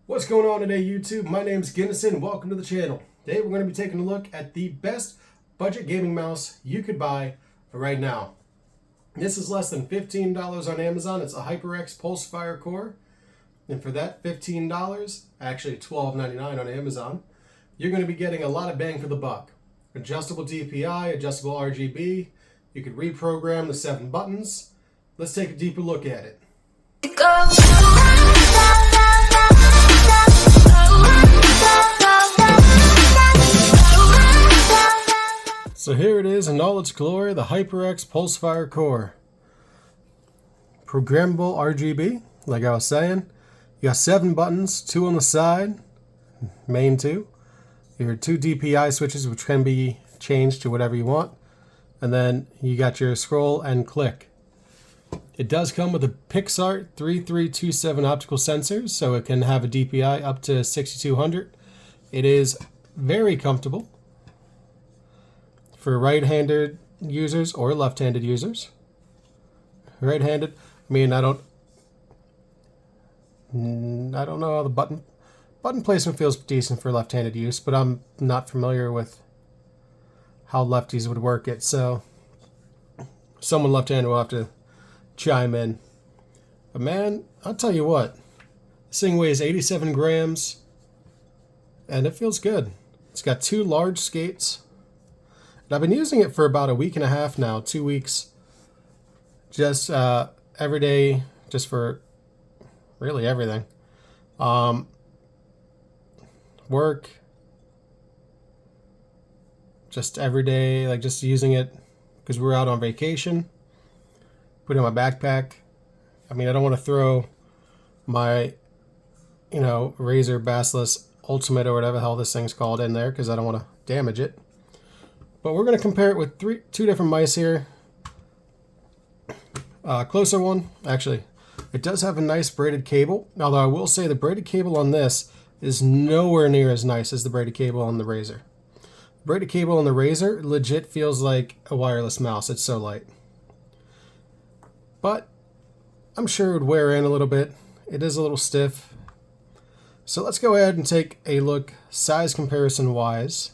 What's going on today, YouTube? My name is Guinnison. Welcome to the channel. Today we're going to be taking a look at the best budget gaming mouse you could buy right now. This is less than $15 on Amazon. It's a HyperX Pulsefire Core. And for that $15, actually $12.99 on Amazon, you're going to be getting a lot of bang for the buck. Adjustable DPI, adjustable RGB. You could reprogram the 7 buttons. Let's take a deeper look at it. So here it is in all its glory, the HyperX Pulsefire Core. Programmable RGB, like I was saying. You got 7 buttons, 2 on the side, main 2. Your 2 DPI switches, which can be changed to whatever you want. And then you got your scroll and click. It does come with a Pixart 3327 optical sensor, so it can have a DPI up to 6200. It is very comfortable for right-handed users or left-handed users. Right-handed, I mean, I don't know how the button placement feels decent for left-handed use, but I'm not familiar with how lefties would work it, so someone left-handed will have to chime in. But man, I'll tell you what, this thing weighs 87 grams, and it feels good. It's got 2 large skates. And I've been using it for about a week and a half now, 2 weeks, just every day, just for really everything. Work, just every day, like just using it because we're out on vacation. Put it in my backpack. I mean, I don't want to throw my, Razer Bassless Ultimate or whatever the hell this thing's called in there because I don't want to damage it. But we're going to compare it with 2 different mice here. Closer one, actually, it does have a nice braided cable. Although I will say the braided cable on this is nowhere near as nice as the braided cable on the Razer. The braided cable on the Razer legit feels like a wireless mouse. It's so light. But I'm sure it would wear in a little bit. It is a little stiff. So let's go ahead and take a look size comparison wise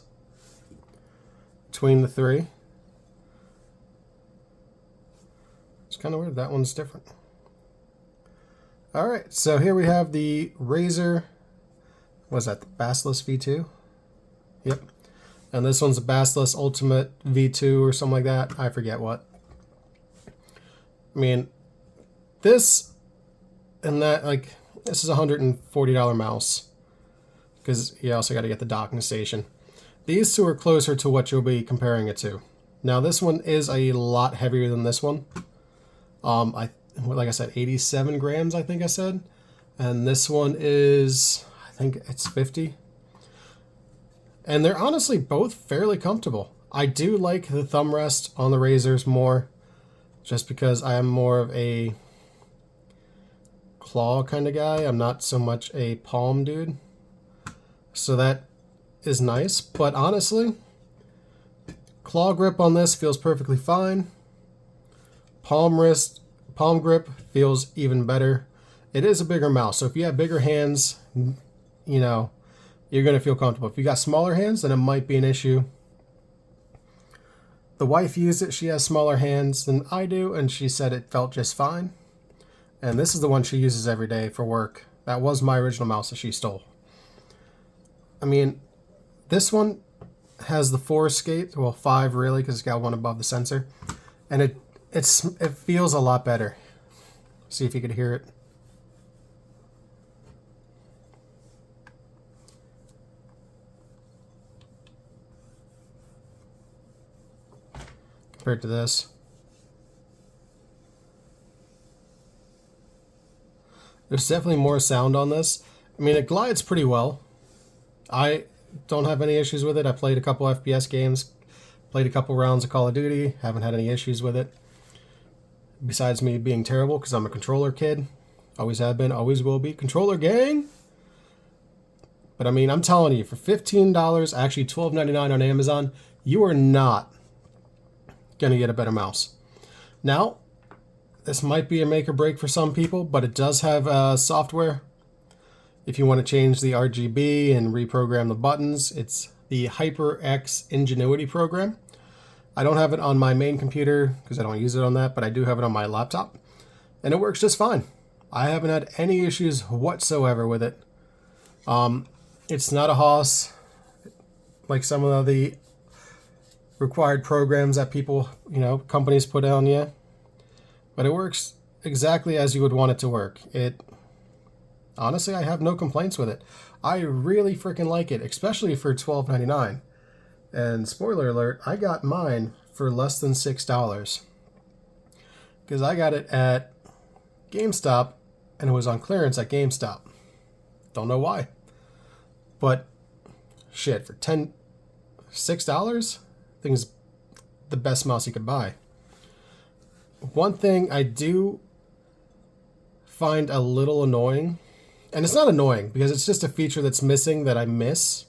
between the 3. It's kind of weird. That one's different. Alright, so here we have the Razer. What is that? The Bassless V2? Yep. And this one's a Bassless Ultimate V2 or something like that. I forget what. I mean, this and that, like, this is a $140 mouse. Because you also got to get the docking station. These 2 are closer to what you'll be comparing it to. Now, this one is a lot heavier than this one. Like I said, 87 grams, I think I said. And this one is, I think it's 50. And they're honestly both fairly comfortable. I do like the thumb rest on the Razers more, just because I am more of a claw kind of guy. I'm not so much a palm dude. So that is nice, but honestly, claw grip on this feels perfectly fine. Palm grip feels even better. It is a bigger mouse, so if you have bigger hands, you're going to feel comfortable. If you got smaller hands, then it might be an issue. The wife used it. She has smaller hands than I do, and she said it felt just fine. And this is the one she uses every day for work. That was my original mouse that she stole. I mean, this one has the 4 skate, well 5 really, because it's got one above the sensor, and it feels a lot better. See if you could hear it. Compared to this. There's definitely more sound on this. I mean, it glides pretty well. I don't have any issues with it. I played a couple FPS games, played a couple rounds of Call of Duty, haven't had any issues with it. Besides me being terrible because I'm a controller kid. Always have been, always will be. Controller gang! But I mean, I'm telling you, for $15, actually $12.99 on Amazon, you are not going to get a better mouse. Now, this might be a make or break for some people, but it does have software. If you want to change the RGB and reprogram the buttons, it's the HyperX Ingenuity program. I don't have it on my main computer because I don't use it on that, but I do have it on my laptop, and it works just fine. I haven't had any issues whatsoever with it. It's not a hoss like some of the required programs that people, companies put on you, but it works exactly as you would want it to work. Honestly, I have no complaints with it. I really freaking like it, especially for $12.99. And spoiler alert, I got mine for less than $6 because I got it at GameStop and it was on clearance at GameStop. Don't know why, but shit, for $6, I think is the best mouse you could buy. One thing I do find a little annoying, and it's not annoying because it's just a feature that's missing that I miss,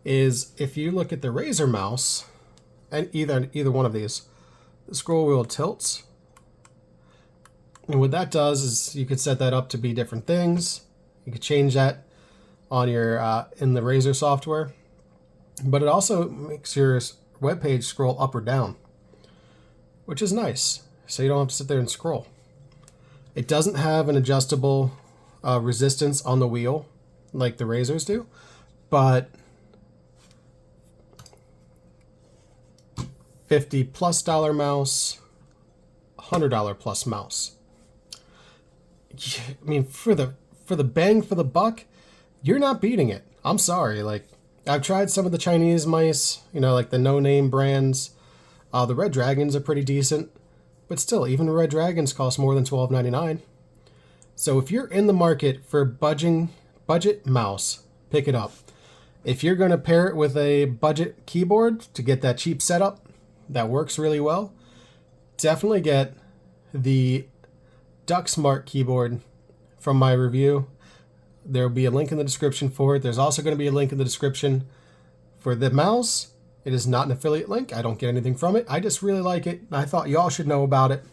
is if you look at the Razer mouse, and either one of these, the scroll wheel tilts. And what that does is you could set that up to be different things. You could change that on your in the Razer software, but it also makes your web page scroll up or down, which is nice. So you don't have to sit there and scroll. It doesn't have an adjustable resistance on the wheel like the Razers do, but $50+ mouse, $100 plus mouse. I mean, for the bang for the buck, you're not beating it. I'm sorry. Like, I've tried some of the Chinese mice, like the no-name brands. The Red Dragons are pretty decent, but still, even Red Dragons cost more than $12.99. So if you're in the market for budget mouse, pick it up. If you're going to pair it with a budget keyboard to get that cheap setup that works really well, definitely get the DuckSmart keyboard from my review. There will be a link in the description for it. There's also going to be a link in the description for the mouse. It is not an affiliate link. I don't get anything from it. I just really like it. I thought y'all should know about it.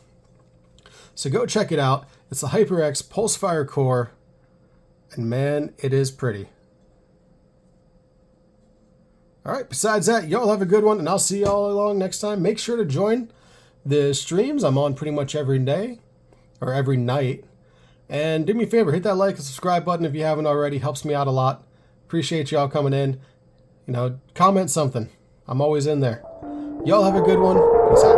So go check it out. It's the HyperX Pulsefire Core. And man, it is pretty. All right, besides that, y'all have a good one, and I'll see y'all along next time. Make sure to join the streams. I'm on pretty much every day or every night. And do me a favor, hit that like and subscribe button if you haven't already. Helps me out a lot. Appreciate y'all coming in. Comment something. I'm always in there. Y'all have a good one. Peace out.